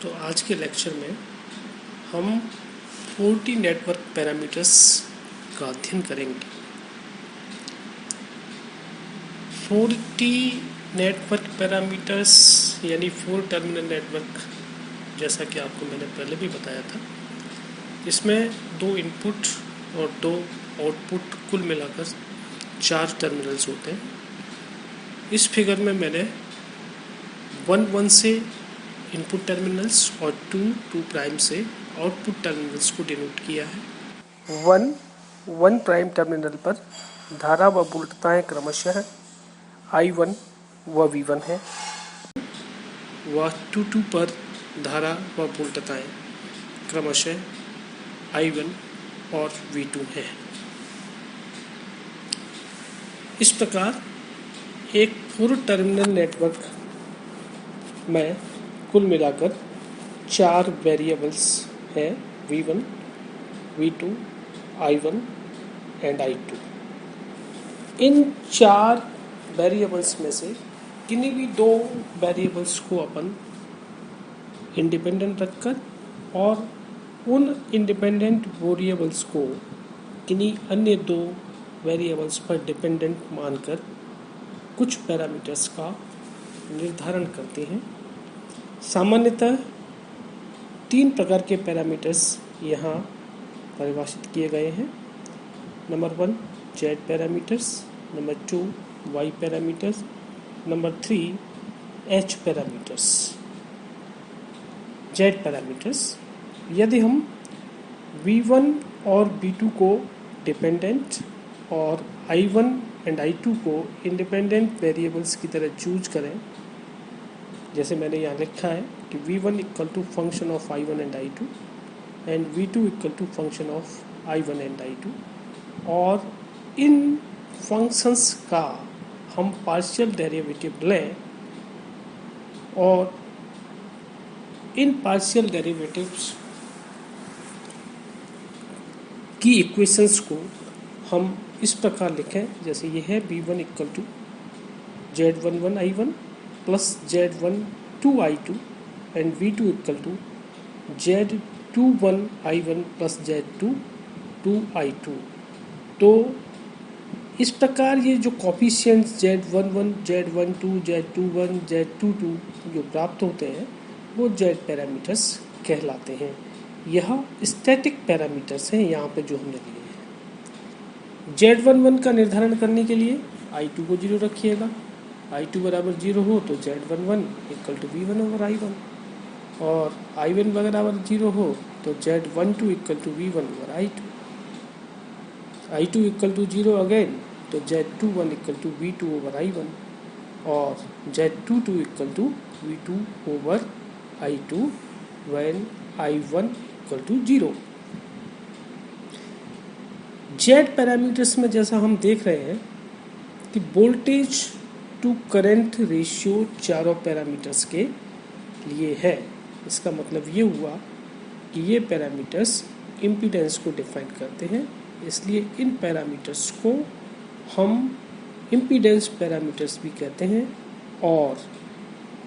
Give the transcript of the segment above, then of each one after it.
तो आज के लेक्चर में हम 4T नेटवर्क पैरामीटर्स का अध्ययन करेंगे। 4T नेटवर्क पैरामीटर्स यानी 4 टर्मिनल नेटवर्क, जैसा कि आपको मैंने पहले भी बताया था, इसमें 2 इनपुट और 2 आउटपुट कुल मिलाकर 4 टर्मिनल्स होते हैं। इस फिगर में मैंने 1 से इनपुट टर्मिनल्स और 2 प्राइम से आउटपुट टर्मिनल्स को डिनोट किया है। 1 प्राइम टर्मिनल पर धारा व वोल्टताएं क्रमशः I1 व V1 है। व 2 पर धारा व वोल्टताएं क्रमशः I1 और V2 है। इस प्रकार एक 4 टर्मिनल नेटवर्क में कुल मिलाकर 4 वेरिएबल्स हैं, V1, V2, I1 and I2। In 4 variables में से किन्हीं भी 2 वेरिएबल्स को अपन इंडिपेंडेंट रखकर और उन इंडिपेंडेंट वेरिएबल्स को किन्हीं अन्य 2 वेरिएबल्स पर डिपेंडेंट मानकर कुछ पैरामीटर्स का निर्धारण करते हैं। सामान्यतः 3 प्रकार के पैरामीटर्स यहाँ परिभाषित किए गए हैं। Number 1 Z parameters, number 2 Y parameters, number 3 H parameters. Z parameters, यदि हम V1 और V2 को डिपेंडेंट और I1 एंड I2 को इंडिपेंडेंट वेरिएबल्स की तरह चूज करें, जैसे मैंने यहाँ लिखा है कि V1 equal to function of I1 and I2 and V2 equal to function of I1 and I2, और इन फंक्शंस का हम पार्शियल डेरिवेटिव लें और इन पार्शियल डेरिवेटिव्स की इक्वेशंस को हम इस प्रकार लिखें, जैसे ये है V1 equal to Z11 I1 plus Z12 I2 and V2 equal to Z21 I1 plus Z22 I2। तो इस प्रकार ये जो coefficients Z11, Z12, Z21, Z22 जो प्राप्त होते हैं वो Z पैरामीटर्स कहलाते हैं। यह स्टैटिक पैरामीटर्स हैं यहाँ पे जो हमने लिए हैं। Z11 का निर्धारण करने के लिए I2 को 0 रखिएगा। I2 बराबर 0 हो तो Z11 equal to V1 over I1, और I1 बराबर 0 हो तो Z12 equal to V1 over I2। I2 equal to 0 again तो Z21 equal to V2 over I1, और Z22 equal to V2 over I2 when I1 equal to 0। Z parameters में जैसा हम देख रहे हैं कि वोल्टेज टू करंट रेशियो चारों पैरामीटर्स के लिए है। इसका मतलब ये हुआ कि ये पैरामीटर्स इम्पीडेंस को डिफाइन करते हैं, इसलिए इन पैरामीटर्स को हम इम्पीडेंस पैरामीटर्स भी कहते हैं, और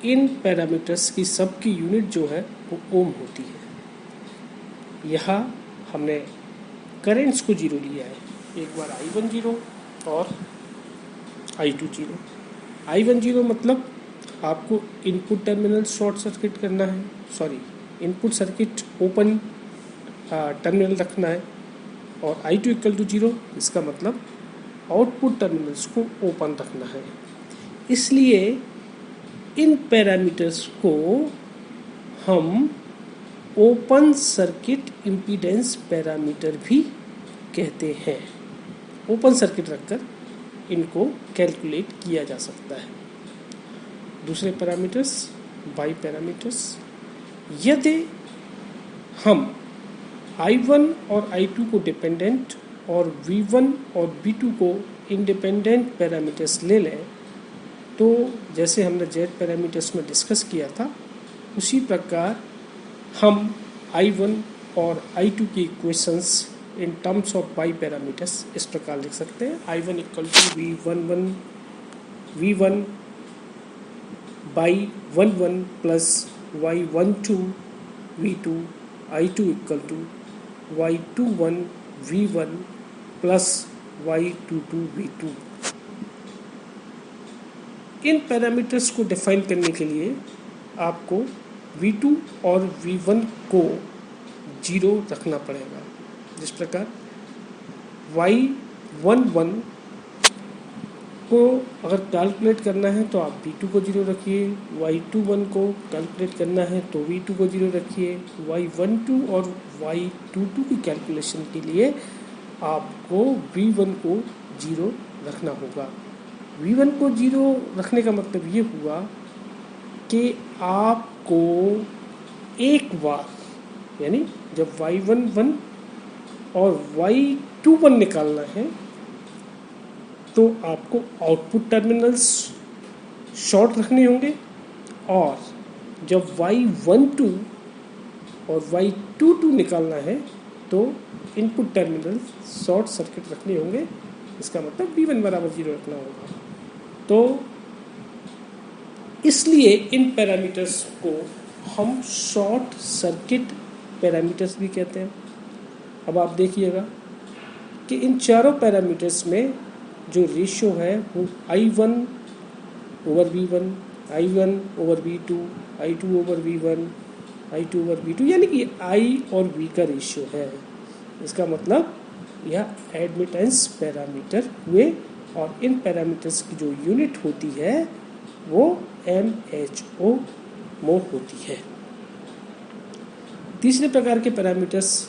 इन पैरामीटर्स की सबकी यूनिट जो है वो ओम होती है। यहाँ हमने करेंट्स को 0 लिया है, एक बार I1 0 और I2 0। I1 0 मतलब आपको इनपुट टर्मिनल शॉर्ट सर्किट करना है, इनपुट सर्किट ओपन टर्मिनल रखना है, और I2 इक्वल टू 0 इसका मतलब आउटपुट टर्मिनल्स को ओपन रखना है। इसलिए इन पैरामीटर्स को हम ओपन सर्किट इम्पीडेंस पैरामीटर भी कहते हैं। ओपन सर्किट रखकर इनको कैलकुलेट किया जा सकता है। दूसरे पैरामीटर्स Y पैरामीटर्स, यदि हम I1 और I2 को डिपेंडेंट और V1 और V2 को इंडिपेंडेंट पैरामीटर्स ले लें, तो जैसे हमने Z पैरामीटर्स में डिस्कस किया था उसी प्रकार हम I1 और I2 की equations in terms of Y parameters इस प्रकार लिख सकते हैं। I1 equal to V1 by 11 plus Y12 V2, I2 equal to Y21 V1 plus Y22 V2। इन पैरामीटर्स को डिफाइन करने के लिए आपको V2 और V1 को 0 रखना पड़ेगा। जिस प्रकार Y11 को अगर कैलकुलेट करना है तो आप V2 को 0 रखिए, Y21 को कैलकुलेट करना है तो V2 को 0 रखिए। Y12 और Y22 की कैलकुलेशन के लिए आपको V1 को 0 रखना होगा। V1 को 0 रखने का मतलब ये हुआ कि आपको एक बार यानी जब Y11 और Y21 निकालना है तो आपको आउटपुट टर्मिनल्स शॉर्ट रखने होंगे, और जब Y12 और Y22 निकालना है तो इनपुट टर्मिनल शॉर्ट सर्किट रखने होंगे। इसका मतलब V1 बराबर 0 रखना होगा। तो इसलिए इन पैरामीटर्स को हम शॉर्ट सर्किट पैरामीटर्स भी कहते हैं। अब आप देखिएगा कि इन चारों पैरामीटर्स में जो रेशियो है वो I1 over V1, I1 over V2, I2 over V1, I2 over V2 यानी कि I और V का रेशियो है। इसका मतलब यह एडमिटेंस पैरामीटर हुए, और इन पैरामीटर्स की जो यूनिट होती है वो MHO मो होती है। तीसरे प्रकार के पैरामीटर्स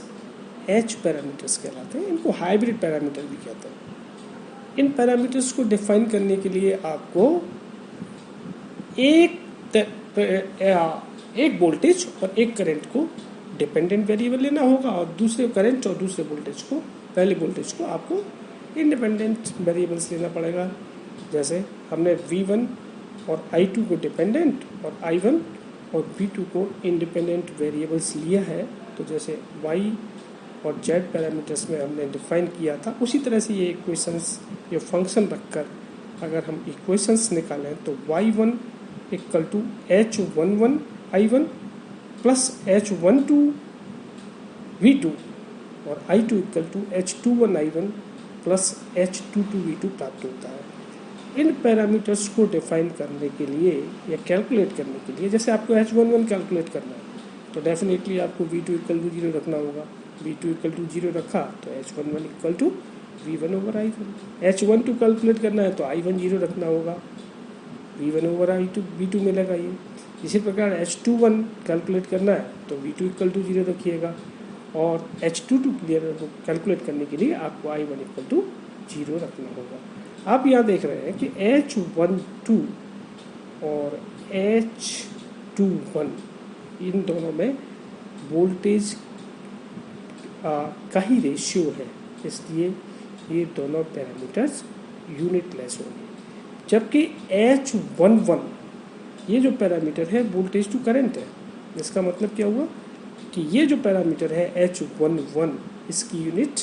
H पैरामीटर्स कहलाते हैं। इनको हाइब्रिड पैरामीटर भी कहते हैं। इन पैरामीटर्स को डिफाइन करने के लिए आपको एक वोल्टेज और एक करंट को डिपेंडेंट वेरिएबल लेना होगा, और दूसरे करंट और दूसरे वोल्टेज को, पहले वोल्टेज को आपको इंडिपेंडेंट वेरिएबल्स लेना पड़ेगा। जैसे हमने V1 और I2 को डिपेंडेंट और I1 और V2 को इंडिपेंडेंट वेरिएबल्स लिया है, तो जैसे Y और Z पैरामीटर्स में हमने डिफाइन किया था, उसी तरह से ये इक्वेशंस, ये फंक्शन रखकर अगर हम इक्वेशंस निकालें तो Y1 equal to H11 I1 plus H12 V2 और I2 equal to H21 I1 plus H22 V2 प्राप्त होता है। इन पैरामीटर्स को डिफाइन करने के लिए या कैलकुलेट करने के लिए, जैसे आपको H11 कैलकुलेट करना है तो डेफिनेटली आपको V2 इक्वल टू 0 रखना होगा। V2 इक्वल टू 0 रखा तो H11 equal to V1 over I1। H12 calculate करना है तो I1 0 रखना होगा, V1 ओवर I2 V2 मिलेगा ये। इसी प्रकार H21 कैलकुलेट करना है तो V2 इक्वल टू 0 रखिएगा, और H22 कैलकुलेट करने के लिए आपको I1 इक्वल टू 0 रखना होगा। आप यहाँ देख रहे हैं कि H12 और H21 इन दोनों में वोल्टेज का ही रेशियो है, इसलिए ये दोनों पैरामीटर्स यूनिटलेस होंगे। जबकि H11 ये जो पैरामीटर है वोल्टेज टू करंट है। इसका मतलब क्या हुआ कि ये जो पैरामीटर है H11 इसकी यूनिट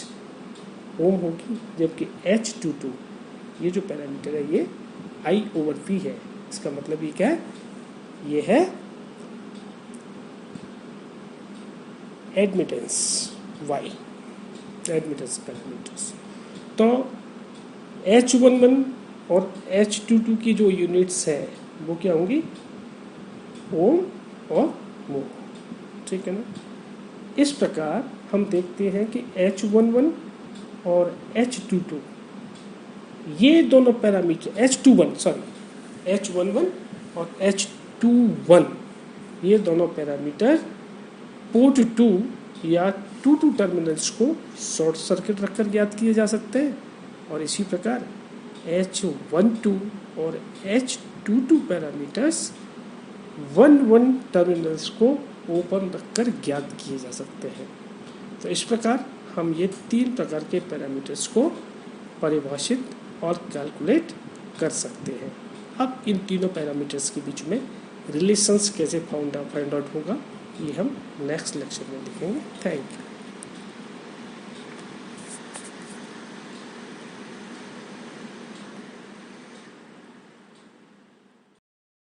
ओम होगी, जबकि H22 ये जो पैरामीटर है ये I ओवर V है। इसका मतलब ये क्या है, ये है एडमिटेंस Y, एडमिटेंस पैरामीटर्स। तो H11 और H22 की जो यूनिट्स है वो क्या होंगी, ओम और मो, ठीक है ना। इस प्रकार हम देखते हैं कि H11 और H22 ये दोनों पैरामीटर H11 और H21 ये दोनों पैरामीटर पोर्ट 2 या 2 टर्मिनल्स को शॉर्ट सर्किट रखकर ज्ञात किए जा सकते हैं, और इसी प्रकार H12 और H22 पैरामीटर्स 1 टर्मिनल्स को ओपन रखकर ज्ञात किए जा सकते हैं। तो इस प्रकार हम ये 3 प्रकार के पैरामीटर्स को परिभाषित और कैलकुलेट कर सकते हैं। अब इन तीनों पैरामीटर्स के बीच में रिलेशंस कैसे फाइंड आउट होगा ये हम नेक्स्ट लेक्चर में देखेंगे। Thank you.